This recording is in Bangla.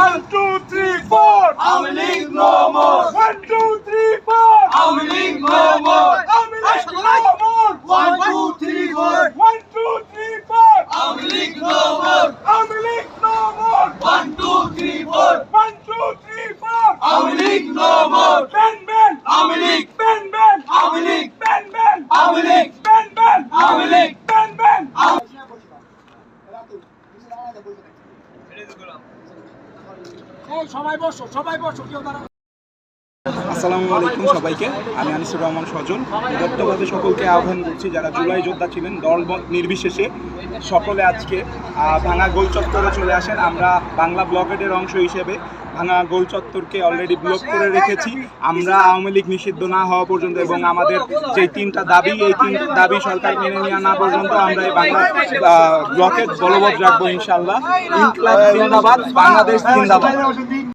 One, two, three, four. Aumi League no more. 1, 2, 3, 4. Aumi League no more. Aumi League no more. 1, 2, 3, 4. 1, 2, 3, 4. Aumi League no more. Aumi League no more. 1, 2, 3, 4. 1, 2, 3, 4. Aumi League no more. Ben Ben. Aumi League. Ben Ben. Aumi League. Ben Ben. Aumi League. Ben Ben. Aumi League. Ben Ben. আসসালামু আলাইকুম সবাইকে। আমি আনিসুর রহমান সজল। বিরক্তভাবে সকলকে আহ্বান করছি যারা জুলাই যোদ্ধা ছিলেন দলমত নির্বিশেষে সকলে আজকে ভাঙা গোল চত্বরে চলে আসেন। আমরা বাংলা ব্লকেটের অংশ হিসেবে ভাঙা গোল চত্বরকে অলরেডি ব্লক করে রেখেছি। আমরা আওয়ামী লীগ নিষিদ্ধ না হওয়া পর্যন্ত এবং আমাদের যে 3টা দাবি, এই 3টা দাবি সরকার মেনে নেওয়া না পর্যন্ত আমরা এই বাংলা ব্লকেট বলবৎ রাখবো ইনশাআল্লাহ। ইনকলাব জিন্দাবাদ, বাংলাদেশ জিন্দাবাদ।